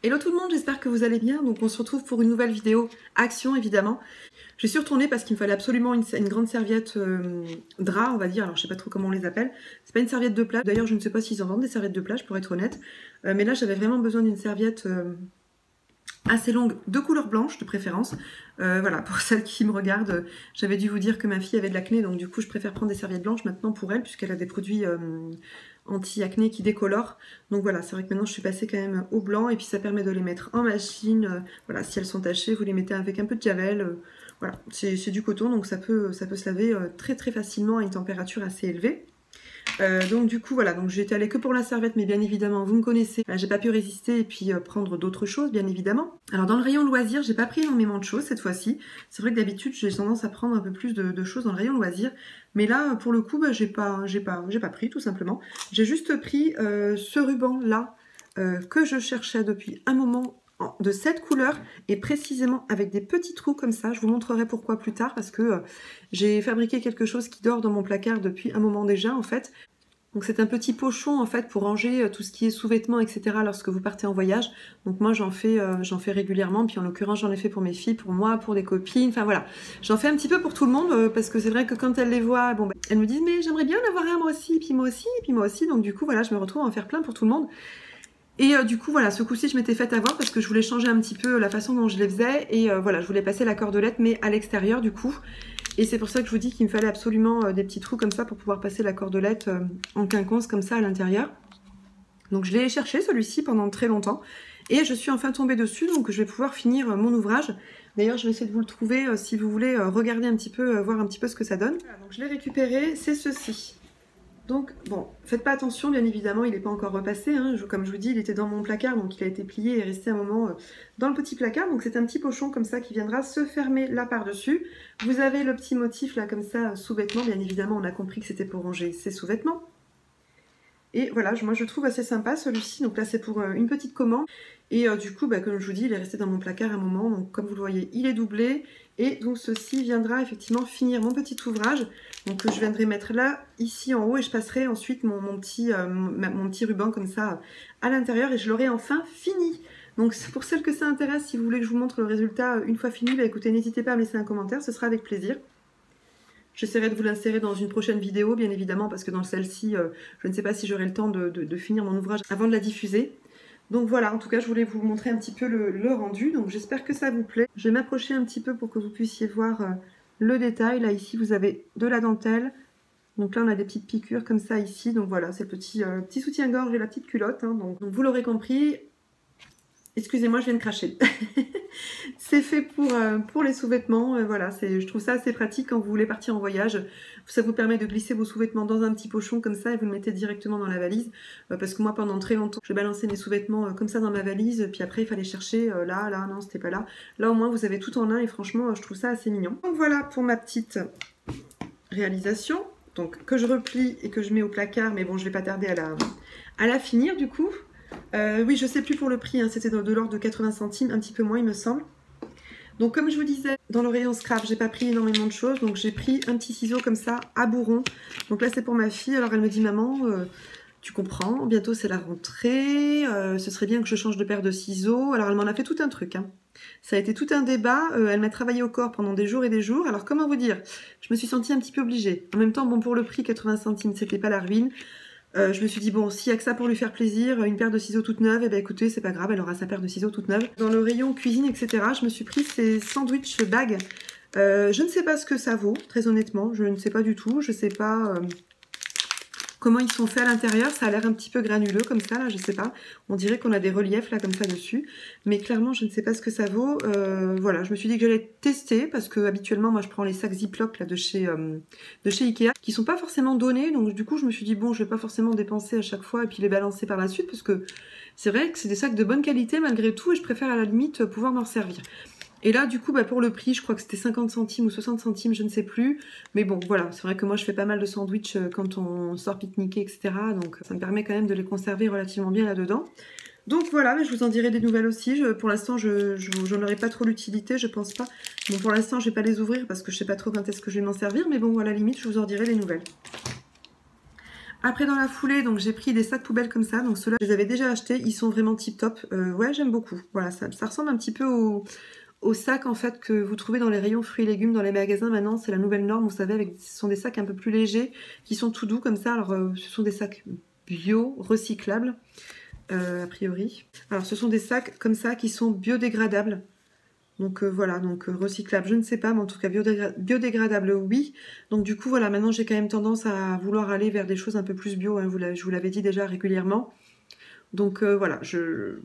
Hello tout le monde, j'espère que vous allez bien. Donc on se retrouve pour une nouvelle vidéo action évidemment. Je suis retournée parce qu'il me fallait absolument une grande serviette drap, on va dire. Alors je sais pas trop comment on les appelle. C'est pas une serviette de plage. D'ailleurs je ne sais pas s'ils en vendent des serviettes de plage pour être honnête. Mais là j'avais vraiment besoin d'une serviette assez longue de couleur blanche de préférence. Voilà, pour celles qui me regardent, j'avais dû vous dire que ma fille avait de l'acné, donc du coup je préfère prendre des serviettes blanches maintenant pour elle puisqu'elle a des produits anti-acné qui décolorent. Donc voilà, c'est vrai que maintenant je suis passée quand même au blanc et puis ça permet de les mettre en machine. Voilà, si elles sont tachées, vous les mettez avec un peu de javel. Voilà, c'est du coton donc ça peut se laver très très facilement à une température assez élevée. Donc du coup voilà, donc j'étais allée que pour la serviette, mais bien évidemment vous me connaissez, j'ai pas pu résister et puis prendre d'autres choses bien évidemment. Alors dans le rayon loisirs, j'ai pas pris énormément de choses cette fois-ci. C'est vrai que d'habitude j'ai tendance à prendre un peu plus de choses dans le rayon loisirs, mais là pour le coup j'ai pas pris tout simplement. J'ai juste pris ce ruban là que je cherchais depuis un moment, de cette couleur et précisément avec des petits trous comme ça. Je vous montrerai pourquoi plus tard parce que j'ai fabriqué quelque chose qui dort dans mon placard depuis un moment déjà en fait. Donc c'est un petit pochon en fait pour ranger tout ce qui est sous-vêtements etc. lorsque vous partez en voyage. Donc moi j'en fais régulièrement, puis en l'occurrence j'en ai fait pour mes filles, pour moi, pour des copines, enfin voilà. J'en fais un petit peu pour tout le monde parce que c'est vrai que quand elles les voient, bon, elles me disent mais j'aimerais bien en avoir un moi aussi, puis moi aussi, puis moi aussi. Donc du coup voilà, je me retrouve à en faire plein pour tout le monde. Et du coup, voilà, ce coup-ci, je m'étais fait avoir parce que je voulais changer un petit peu la façon dont je les faisais. Et voilà, je voulais passer la cordelette, mais à l'extérieur, du coup. Et c'est pour ça que je vous dis qu'il me fallait absolument des petits trous comme ça pour pouvoir passer la cordelette en quinconce comme ça à l'intérieur. Donc je l'ai cherché, celui-ci, pendant très longtemps. Et je suis enfin tombée dessus, donc je vais pouvoir finir mon ouvrage. D'ailleurs, je vais essayer de vous le trouver si vous voulez regarder un petit peu, voir un petit peu ce que ça donne. Voilà, donc je l'ai récupéré, c'est ceci. Donc, bon, faites pas attention, bien évidemment, il n'est pas encore repassé. Hein. Comme je vous dis, il était dans mon placard, donc il a été plié et resté un moment dans le petit placard. Donc c'est un petit pochon comme ça qui viendra se fermer là par-dessus. Vous avez le petit motif là comme ça, sous-vêtements. Bien évidemment, on a compris que c'était pour ranger ses sous-vêtements. Et voilà, moi je trouve assez sympa celui-ci. Donc là c'est pour une petite commande. Et du coup, comme je vous dis, il est resté dans mon placard un moment. Donc comme vous le voyez, il est doublé. Et donc ceci viendra effectivement finir mon petit ouvrage. Donc je viendrai mettre là, ici en haut. Et je passerai ensuite mon petit ruban comme ça à l'intérieur. Et je l'aurai enfin fini. Donc pour celles que ça intéresse, si vous voulez que je vous montre le résultat une fois fini, écoutez, n'hésitez pas à me laisser un commentaire. Ce sera avec plaisir. J'essaierai de vous l'insérer dans une prochaine vidéo, bien évidemment, parce que dans celle-ci, je ne sais pas si j'aurai le temps de finir mon ouvrage avant de la diffuser. Donc voilà, en tout cas, je voulais vous montrer un petit peu le rendu. Donc j'espère que ça vous plaît. Je vais m'approcher un petit peu pour que vous puissiez voir le détail. Là, ici, vous avez de la dentelle. Donc là, on a des petites piqûres comme ça ici. Donc voilà, c'est le petit soutien-gorge et la petite culotte. Hein. Donc vous l'aurez compris. Excusez-moi, je viens de cracher. C'est fait pour les sous-vêtements. Voilà, je trouve ça assez pratique quand vous voulez partir en voyage. Ça vous permet de glisser vos sous-vêtements dans un petit pochon comme ça et vous le mettez directement dans la valise. Parce que moi, pendant très longtemps, je balançais mes sous-vêtements comme ça dans ma valise. Puis après, il fallait chercher là, non, c'était pas là. Là, au moins, vous avez tout en un et franchement, je trouve ça assez mignon. Donc voilà pour ma petite réalisation. Donc que je replie et que je mets au placard. Mais bon, je vais pas tarder à la finir du coup. Oui, je sais plus pour le prix, hein, c'était de l'ordre de 80 centimes, un petit peu moins il me semble. Donc comme je vous disais, dans le rayon scrap, j'ai pas pris énormément de choses, donc j'ai pris un petit ciseau comme ça, à bourron. Donc là c'est pour ma fille, alors elle me dit maman, tu comprends, bientôt c'est la rentrée, ce serait bien que je change de paire de ciseaux. Alors elle m'en a fait tout un truc, hein. Ça a été tout un débat, elle m'a travaillé au corps pendant des jours et des jours. Alors comment vous dire, je me suis sentie un petit peu obligée. En même temps, bon pour le prix, 80 centimes, c'était pas la ruine. Je me suis dit, bon, s'il n'y a que ça pour lui faire plaisir, une paire de ciseaux toute neuve, et bien écoutez, c'est pas grave, elle aura sa paire de ciseaux toute neuve. Dans le rayon cuisine, etc., je me suis pris ces sandwich bags. Je ne sais pas ce que ça vaut, très honnêtement, je ne sais pas du tout, je sais pas comment ils sont faits à l'intérieur, ça a l'air un petit peu granuleux comme ça, là, je sais pas. On dirait qu'on a des reliefs là comme ça dessus, mais clairement je ne sais pas ce que ça vaut. Voilà, je me suis dit que j'allais tester parce que habituellement moi je prends les sacs Ziploc là de chez Ikea qui sont pas forcément donnés, donc du coup je me suis dit bon je vais pas forcément dépenser à chaque fois et puis les balancer par la suite parce que c'est vrai que c'est des sacs de bonne qualité malgré tout et je préfère à la limite pouvoir m'en servir. Et là, du coup, pour le prix, je crois que c'était 50 centimes ou 60 centimes, je ne sais plus. Mais bon, voilà, c'est vrai que moi, je fais pas mal de sandwichs quand on sort pique-niquer, etc. Donc, ça me permet quand même de les conserver relativement bien là-dedans. Donc voilà, mais je vous en dirai des nouvelles aussi. Pour l'instant, j'en aurai pas trop l'utilité, je pense pas. Bon, pour l'instant, je vais pas les ouvrir parce que je sais pas trop quand est-ce que je vais m'en servir. Mais bon, à la limite, je vous en dirai des nouvelles. Après dans la foulée, donc j'ai pris des sacs poubelles comme ça, donc ceux-là je les avais déjà achetés, ils sont vraiment tip top, ouais j'aime beaucoup, voilà ça ressemble un petit peu aux sacs en fait que vous trouvez dans les rayons fruits et légumes dans les magasins maintenant, c'est la nouvelle norme, vous savez, ce sont des sacs un peu plus légers, qui sont tout doux comme ça, alors ce sont des sacs bio, recyclables, a priori. Alors ce sont des sacs comme ça qui sont biodégradables. Donc voilà, donc recyclable, je ne sais pas, mais en tout cas biodégradable, oui. Donc du coup, voilà, maintenant j'ai quand même tendance à vouloir aller vers des choses un peu plus bio, hein, je vous l'avais dit déjà régulièrement. Donc voilà,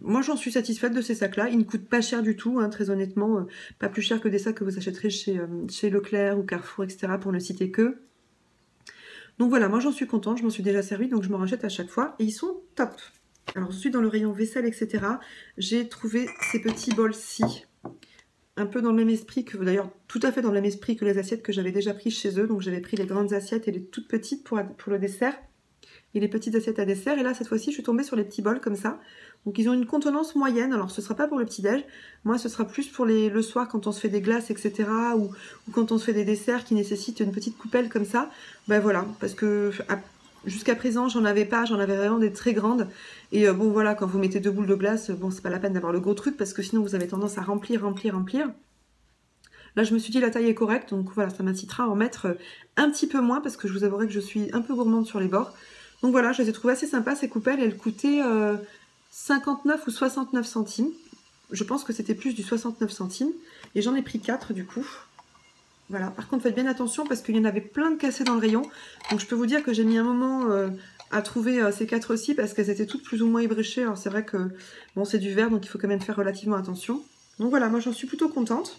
moi j'en suis satisfaite de ces sacs-là. Ils ne coûtent pas cher du tout, hein, très honnêtement, pas plus cher que des sacs que vous achèterez chez Leclerc ou Carrefour, etc., pour ne citer que. Donc voilà, moi j'en suis contente, je m'en suis déjà servi, donc je m'en rachète à chaque fois, et ils sont top. Alors ensuite, dans le rayon vaisselle, etc., j'ai trouvé ces petits bols-ci. Un peu dans le même esprit que, d'ailleurs, tout à fait dans le même esprit que les assiettes que j'avais déjà prises chez eux. Donc j'avais pris les grandes assiettes et les toutes petites pour le dessert. Et les petites assiettes à dessert. Et là, cette fois-ci, je suis tombée sur les petits bols comme ça. Donc ils ont une contenance moyenne. Alors ce ne sera pas pour le petit-déj. Moi, ce sera plus pour le soir quand on se fait des glaces, etc. Ou quand on se fait des desserts qui nécessitent une petite coupelle comme ça. Ben voilà, parce que jusqu'à présent, j'en avais pas. J'en avais vraiment des très grandes. Et bon, voilà, quand vous mettez 2 boules de glace, bon, c'est pas la peine d'avoir le gros truc parce que sinon, vous avez tendance à remplir. Là, je me suis dit la taille est correcte, donc voilà, ça m'incitera à en mettre un petit peu moins parce que je vous avouerai que je suis un peu gourmande sur les bords. Donc voilà, je les ai trouvées assez sympas, ces coupelles. Elles coûtaient 59 ou 69 centimes. Je pense que c'était plus du 69 centimes. Et j'en ai pris 4 du coup. Voilà, par contre, faites bien attention parce qu'il y en avait plein de cassés dans le rayon. Donc je peux vous dire que j'ai mis un moment à trouver ces 4-ci parce qu'elles étaient toutes plus ou moins ébréchées. Alors c'est vrai que, bon, c'est du verre, donc il faut quand même faire relativement attention. Donc voilà, moi j'en suis plutôt contente.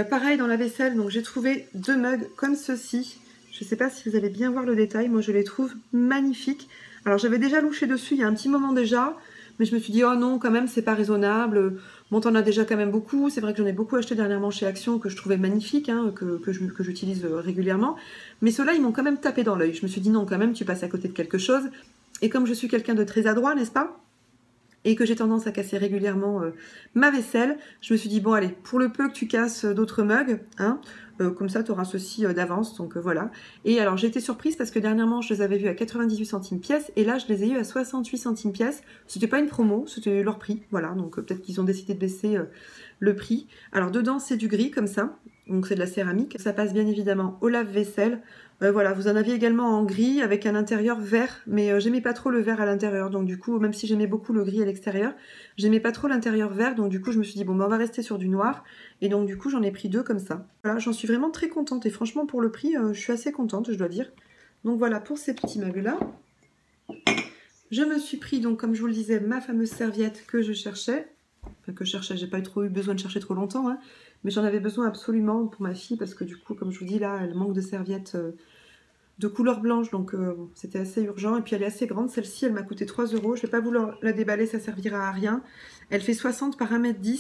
Pareil dans la vaisselle, donc j'ai trouvé 2 mugs comme ceci. Je ne sais pas si vous allez bien voir le détail, moi je les trouve magnifiques. Alors j'avais déjà louché dessus il y a un petit moment déjà, mais je me suis dit oh non quand même c'est pas raisonnable. Bon t'en as déjà quand même beaucoup, c'est vrai que j'en ai beaucoup acheté dernièrement chez Action que je trouvais magnifiques, hein, que j'utilise régulièrement. Mais ceux-là ils m'ont quand même tapé dans l'œil. Je me suis dit non quand même tu passes à côté de quelque chose. Et comme je suis quelqu'un de très adroit, n'est-ce pas ? Et que j'ai tendance à casser régulièrement ma vaisselle, je me suis dit, bon allez, pour le peu que tu casses d'autres mugs, hein, comme ça tu auras ceci d'avance, donc voilà. Et alors j'ai été surprise parce que dernièrement je les avais vus à 98 centimes pièce, et là je les ai eus à 68 centimes pièce. C'était pas une promo, c'était leur prix, voilà, donc peut-être qu'ils ont décidé de baisser le prix. Alors dedans c'est du gris comme ça, donc c'est de la céramique, ça passe bien évidemment au lave-vaisselle. Voilà, vous en aviez également en gris avec un intérieur vert, mais j'aimais pas trop le vert à l'intérieur, donc du coup, même si j'aimais beaucoup le gris à l'extérieur, j'aimais pas trop l'intérieur vert, donc du coup je me suis dit bon bah on va rester sur du noir, et donc du coup j'en ai pris 2 comme ça. Voilà, j'en suis vraiment très contente, et franchement pour le prix, je suis assez contente, je dois dire. Donc voilà pour ces petits mugs là. Je me suis pris donc comme je vous le disais ma fameuse serviette que je cherchais, j'ai pas trop eu besoin de chercher trop longtemps, hein, mais j'en avais besoin absolument pour ma fille, parce que du coup comme je vous dis là, elle manque de serviettes de couleur blanche, donc c'était assez urgent. Et puis elle est assez grande, celle-ci elle m'a coûté 3 €. Je vais pas vouloir la déballer, ça servira à rien. Elle fait 60 par 1,10 m.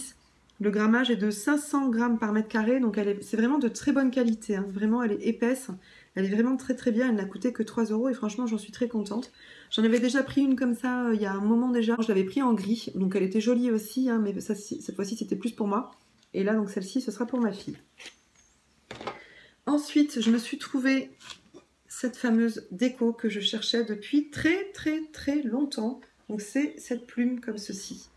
Le grammage est de 500 grammes par mètre carré, donc c'est vraiment de très bonne qualité, hein. Vraiment elle est épaisse, elle est vraiment très très bien. Elle n'a coûté que 3 € et franchement j'en suis très contente. J'en avais déjà pris une comme ça il y a un moment déjà, je l'avais pris en gris, donc elle était jolie aussi, hein, mais ça, cette fois-ci c'était plus pour moi. Et là donc celle-ci ce sera pour ma fille. Ensuite je me suis trouvée cette fameuse déco que je cherchais depuis très très très longtemps. Donc c'est cette plume comme ceci.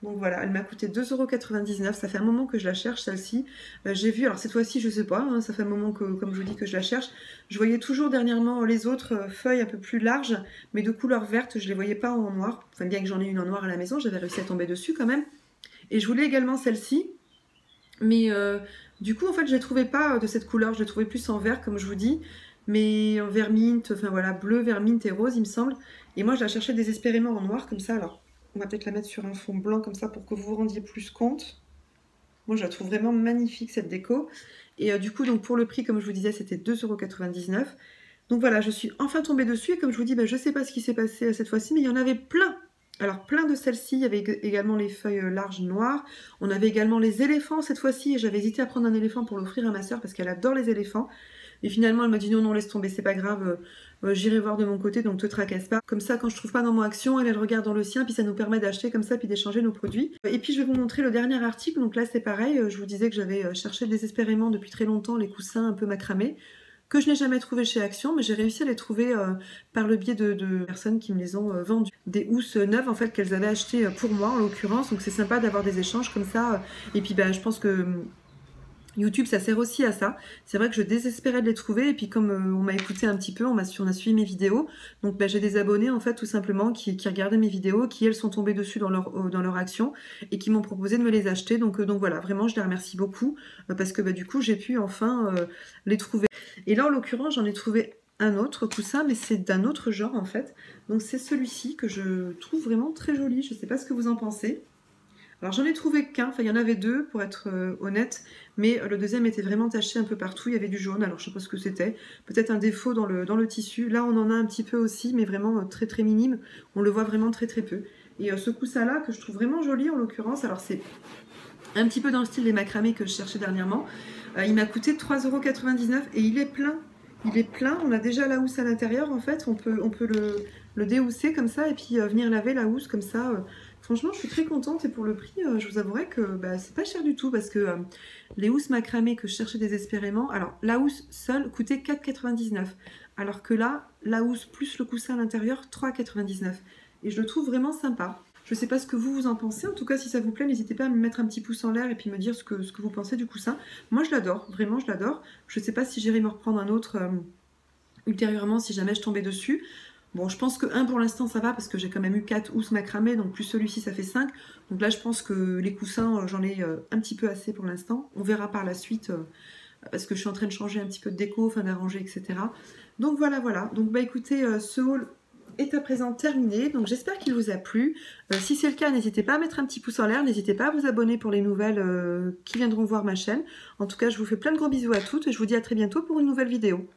Donc voilà, elle m'a coûté 2,99 €. Ça fait un moment que je la cherche celle-ci. J'ai vu, alors cette fois-ci je sais pas, hein, ça fait un moment que, comme je vous dis, que je la cherche. Je voyais toujours dernièrement les autres feuilles un peu plus larges, mais de couleur verte, je les voyais pas en noir. Enfin bien que j'en ai une en noir à la maison, j'avais réussi à tomber dessus quand même. Et je voulais également celle-ci. Mais du coup en fait je ne les trouvais pas de cette couleur, je les trouvais plus en vert comme je vous dis. Mais en vert mint, enfin voilà, bleu, vert mint et rose il me semble. Et moi je la cherchais désespérément en noir comme ça. Alors on va peut-être la mettre sur un fond blanc comme ça pour que vous vous rendiez plus compte. Moi je la trouve vraiment magnifique cette déco. Et du coup donc pour le prix comme je vous disais c'était 2,99 €. Donc voilà, je suis enfin tombée dessus et comme je vous dis je ne sais pas ce qui s'est passé cette fois-ci, mais il y en avait plein. Alors plein de celles-ci, il y avait également les feuilles larges noires. On avait également les éléphants cette fois-ci et j'avais hésité à prendre un éléphant pour l'offrir à ma soeur parce qu'elle adore les éléphants. Et finalement, elle m'a dit non, non, laisse tomber, c'est pas grave, j'irai voir de mon côté, donc te tracasse pas. Comme ça, quand je trouve pas dans mon Action, elle regarde dans le sien, puis ça nous permet d'acheter comme ça, puis d'échanger nos produits. Et puis je vais vous montrer le dernier article, donc là c'est pareil, je vous disais que j'avais cherché désespérément depuis très longtemps les coussins un peu macramés. que je n'ai jamais trouvées chez Action, mais j'ai réussi à les trouver par le biais de personnes qui me les ont vendues. Des housses neuves en fait qu'elles avaient achetées pour moi en l'occurrence, donc c'est sympa d'avoir des échanges comme ça. Et puis je pense que YouTube, ça sert aussi à ça. C'est vrai que je désespérais de les trouver et puis comme on m'a écouté un petit peu, on a suivi mes vidéos, donc j'ai des abonnés en fait tout simplement qui regardaient mes vidéos, qui elles sont tombées dessus dans leur action et qui m'ont proposé de me les acheter. Donc voilà, vraiment je les remercie beaucoup parce que du coup j'ai pu enfin les trouver. Et là en l'occurrence j'en ai trouvé un autre coussin, mais c'est d'un autre genre en fait. Donc c'est celui-ci que je trouve vraiment très joli. Je sais pas ce que vous en pensez. Alors j'en ai trouvé qu'un, enfin il y en avait deux pour être honnête, mais le deuxième était vraiment taché un peu partout, il y avait du jaune, alors je sais pas ce que c'était, peut-être un défaut dans le tissu. Là on en a un petit peu aussi, mais vraiment très très minime, on le voit vraiment très très peu. Et ce coussin là que je trouve vraiment joli en l'occurrence, alors c'est un petit peu dans le style des macramés que je cherchais dernièrement, il m'a coûté 3,99 € et il est plein. Il est plein, on a déjà la housse à l'intérieur en fait, on peut le déhousser comme ça et puis venir laver la housse comme ça. Franchement, je suis très contente et pour le prix, je vous avouerai que c'est pas cher du tout parce que les housses macramées que je cherchais désespérément, alors la housse seule coûtait 4,99 € alors que là, la housse plus le coussin à l'intérieur, 3,99 € et je le trouve vraiment sympa. Je sais pas ce que vous en pensez, en tout cas si ça vous plaît, n'hésitez pas à me mettre un petit pouce en l'air et puis me dire ce que vous pensez du coussin. Moi je l'adore, vraiment je l'adore. Je sais pas si j'irai me reprendre un autre ultérieurement si jamais je tombais dessus. Bon, je pense que 1 pour l'instant ça va parce que j'ai quand même eu 4 housses macramées, donc plus celui-ci ça fait 5. Donc là je pense que les coussins j'en ai un petit peu assez pour l'instant. On verra par la suite parce que je suis en train de changer un petit peu de déco, enfin d'arranger, etc. Donc voilà. Donc écoutez, ce haul est à présent terminé, donc j'espère qu'il vous a plu. Si c'est le cas, n'hésitez pas à mettre un petit pouce en l'air, n'hésitez pas à vous abonner pour les nouvelles qui viendront voir ma chaîne. En tout cas, je vous fais plein de gros bisous à toutes et je vous dis à très bientôt pour une nouvelle vidéo.